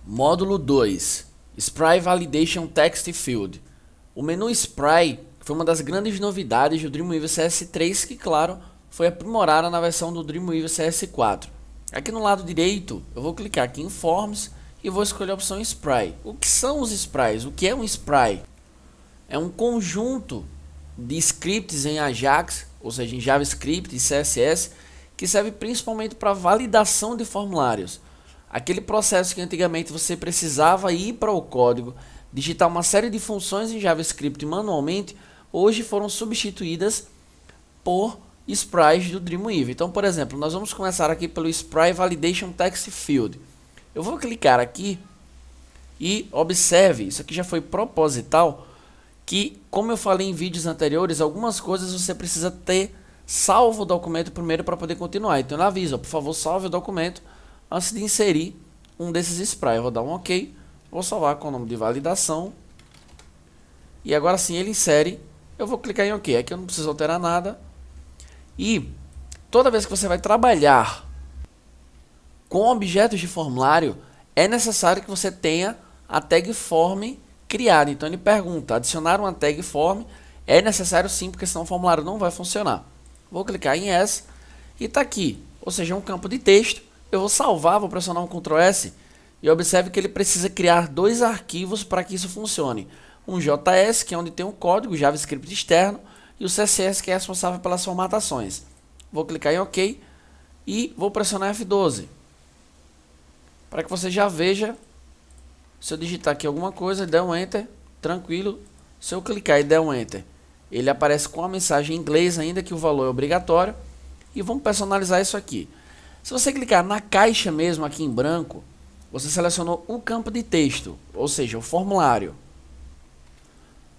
Módulo 2, Spray Validation Text Field. O menu Spray foi uma das grandes novidades do Dreamweaver CS3 que, claro, foi aprimorada na versão do Dreamweaver CS4. Aqui no lado direito, eu vou clicar aqui em Forms e vou escolher a opção Spray. O que são os Sprays? O que é um Spray? É um conjunto de scripts em Ajax, ou seja, em JavaScript e CSS, que serve principalmente para validação de formulários. Aquele processo que antigamente você precisava ir para o código, digitar uma série de funções em JavaScript manualmente, hoje foram substituídas por sprays do Dreamweaver. Então, por exemplo, nós vamos começar aqui pelo Spray Validation Text Field. Eu vou clicar aqui e observe, isso aqui já foi proposital, que, como eu falei em vídeos anteriores, algumas coisas você precisa ter salvo o documento primeiro para poder continuar. Então ele avisa, por favor, salve o documento antes de inserir um desses sprays. Eu vou dar um OK, vou salvar com o nome de validação. E agora sim ele insere, eu vou clicar em OK, aqui eu não preciso alterar nada. E toda vez que você vai trabalhar com objetos de formulário, é necessário que você tenha a tag form criada. Então ele pergunta, adicionar uma tag form é necessário sim, porque senão o formulário não vai funcionar. Vou clicar em Yes e está aqui, ou seja, um campo de texto. Eu vou salvar, vou pressionar um Ctrl S e observe que ele precisa criar dois arquivos para que isso funcione. Um JS, que é onde tem um código, JavaScript externo, e o CSS, que é responsável pelas formatações. Vou clicar em OK e vou pressionar F12. Para que você já veja, se eu digitar aqui alguma coisa e der um Enter, tranquilo. Se eu clicar e der um Enter, ele aparece com a mensagem em inglês ainda que o valor é obrigatório. E vamos personalizar isso aqui. Se você clicar na caixa mesmo aqui em branco, você selecionou o campo de texto, ou seja, o formulário.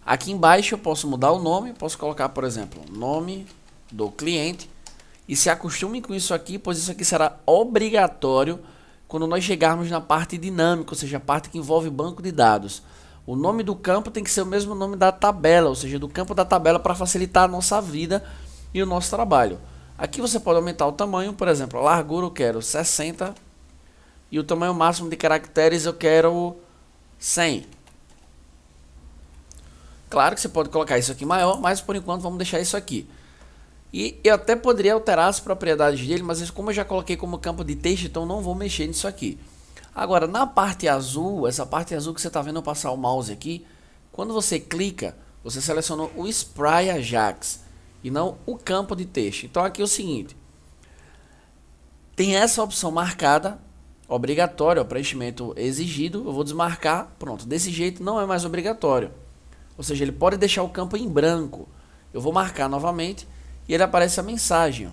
Aqui embaixo eu posso mudar o nome, posso colocar, por exemplo, nome do cliente. E se acostume com isso aqui, pois isso aqui será obrigatório quando nós chegarmos na parte dinâmica, ou seja, a parte que envolve banco de dados. O nome do campo tem que ser o mesmo nome da tabela, ou seja, do campo da tabela, para facilitar a nossa vida e o nosso trabalho. Aqui você pode aumentar o tamanho, por exemplo, a largura eu quero 60 e o tamanho máximo de caracteres eu quero 100. Claro que você pode colocar isso aqui maior, mas por enquanto vamos deixar isso aqui. E eu até poderia alterar as propriedades dele, mas como eu já coloquei como campo de texto, então não vou mexer nisso aqui. Agora, na parte azul, essa parte azul que você está vendo eu passar o mouse aqui, quando você clica, você selecionou o Spray Ajax e não o campo de texto. Então aqui é o seguinte, tem essa opção marcada, obrigatório, o preenchimento exigido, eu vou desmarcar, pronto, desse jeito não é mais obrigatório. Ou seja, ele pode deixar o campo em branco. Eu vou marcar novamente e ele aparece a mensagem.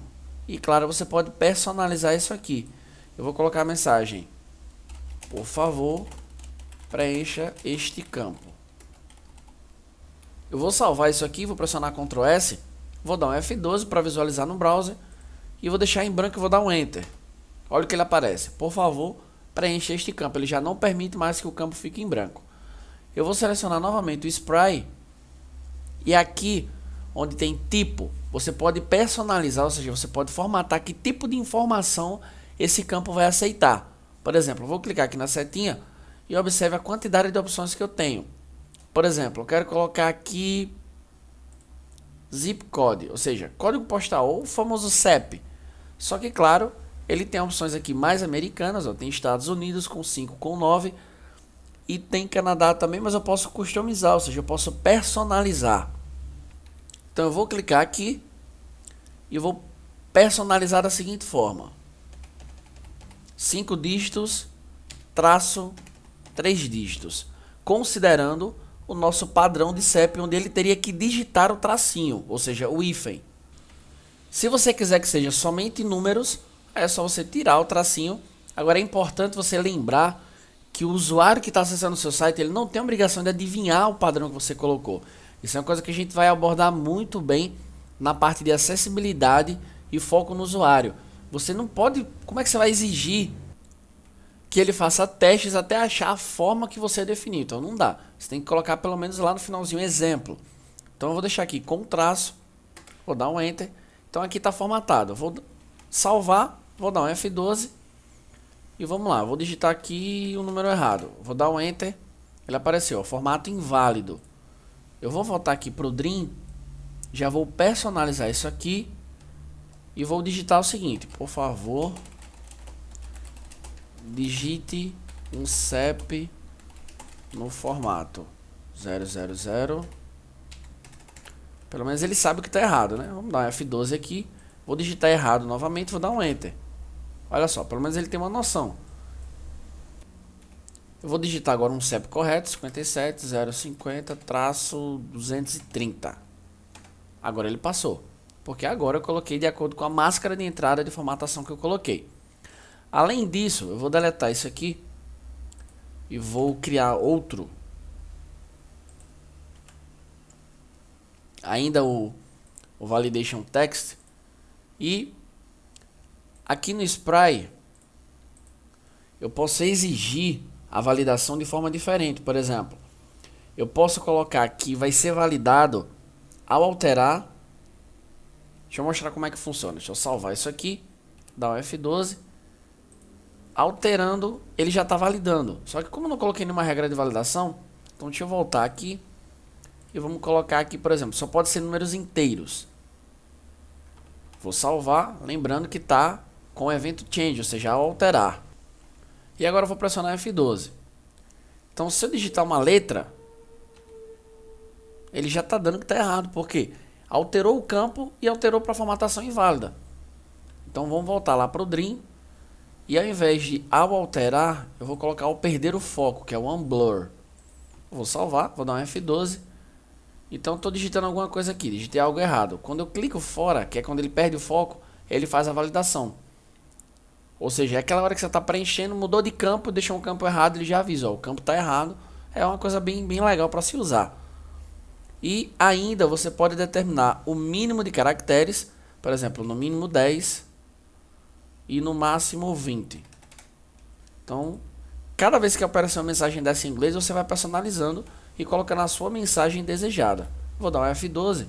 E claro, você pode personalizar isso aqui. Eu vou colocar a mensagem: por favor, preencha este campo. Eu vou salvar isso aqui, vou pressionar Ctrl S, vou dar um F12 para visualizar no browser e vou deixar em branco e vou dar um Enter. Olha o que ele aparece: por favor, preencha este campo. Ele já não permite mais que o campo fique em branco. Eu vou selecionar novamente o Spray e aqui onde tem tipo, você pode personalizar, ou seja, você pode formatar que tipo de informação esse campo vai aceitar. Por exemplo, eu vou clicar aqui na setinha e observe a quantidade de opções que eu tenho. Por exemplo, eu quero colocar aqui zip code, ou seja, código postal, ou o famoso CEP. Só que, claro, ele tem opções aqui mais americanas, ó, tem Estados Unidos com 5, com 9 e tem Canadá também, mas eu posso customizar, ou seja, eu posso personalizar. Então eu vou clicar aqui e vou personalizar da seguinte forma: 5 dígitos, traço 3 dígitos, considerando o nosso padrão de CEP, onde ele teria que digitar o tracinho, ou seja, o hífen. Se você quiser que seja somente números, é só você tirar o tracinho. Agora é importante você lembrar que o usuário que está acessando o seu site, ele não tem a obrigação de adivinhar o padrão que você colocou. Isso é uma coisa que a gente vai abordar muito bem na parte de acessibilidade e foco no usuário. Você não pode... Como é que você vai exigir que ele faça testes até achar a forma que você definiu? Então não dá. Você tem que colocar pelo menos lá no finalzinho exemplo. Então eu vou deixar aqui com traço, vou dar um Enter. Então aqui está formatado. Eu vou salvar, vou dar um F12 E vamos lá, vou digitar aqui o número errado. Vou dar um Enter. Ele apareceu, ó, formato inválido. Eu vou voltar aqui para o Dream. Já vou personalizar isso aqui. E vou digitar o seguinte. Por favor, digite um CEP no formato 000. Pelo menos ele sabe o que está errado, né? Vamos dar um F12 aqui. Vou digitar errado novamente, vou dar um Enter. Olha só, pelo menos ele tem uma noção. Eu vou digitar agora um CEP correto, 57.050-230. Agora ele passou, porque agora eu coloquei de acordo com a máscara de entrada de formatação que eu coloquei. Além disso, eu vou deletar isso aqui e vou criar outro. Ainda o validation text. E aqui no Spry eu posso exigir a validação de forma diferente. Por exemplo, eu posso colocar que vai ser validado ao alterar. Deixa eu mostrar como é que funciona. Deixa eu salvar isso aqui, dar um F12. Alterando, ele já está validando. Só que como eu não coloquei nenhuma regra de validação, então deixa eu voltar aqui e vamos colocar aqui, por exemplo, só pode ser números inteiros. Vou salvar, lembrando que está com o evento change, ou seja, ao alterar. E agora eu vou pressionar F12. Então, se eu digitar uma letra, ele já está dando que está errado, porque alterou o campo e alterou para formatação inválida. Então, vamos voltar lá para o Dream. E ao invés de ao alterar, eu vou colocar ao perder o foco, que é o unblur. Vou salvar, vou dar um F12. Então, estou digitando alguma coisa aqui, digitei algo errado. Quando eu clico fora, que é quando ele perde o foco, ele faz a validação. Ou seja, é aquela hora que você está preenchendo, mudou de campo, deixou um campo errado, ele já avisa, ó, o campo está errado. É uma coisa bem legal para se usar. E ainda você pode determinar o mínimo de caracteres, por exemplo, no mínimo 10 e no máximo 20. Então, cada vez que aparecer uma mensagem dessa em inglês, você vai personalizando e colocando a sua mensagem desejada. Vou dar um F12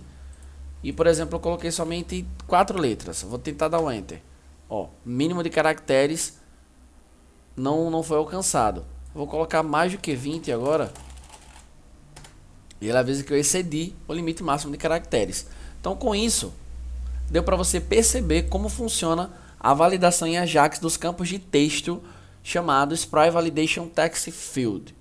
e, por exemplo, eu coloquei somente 4 letras. Vou tentar dar um Enter. Ó, mínimo de caracteres não foi alcançado. Vou colocar mais do que 20 agora. E ele avisa que eu excedi o limite máximo de caracteres. Então, com isso, deu para você perceber como funciona a validação em Ajax dos campos de texto chamado Spry Validation Text Field.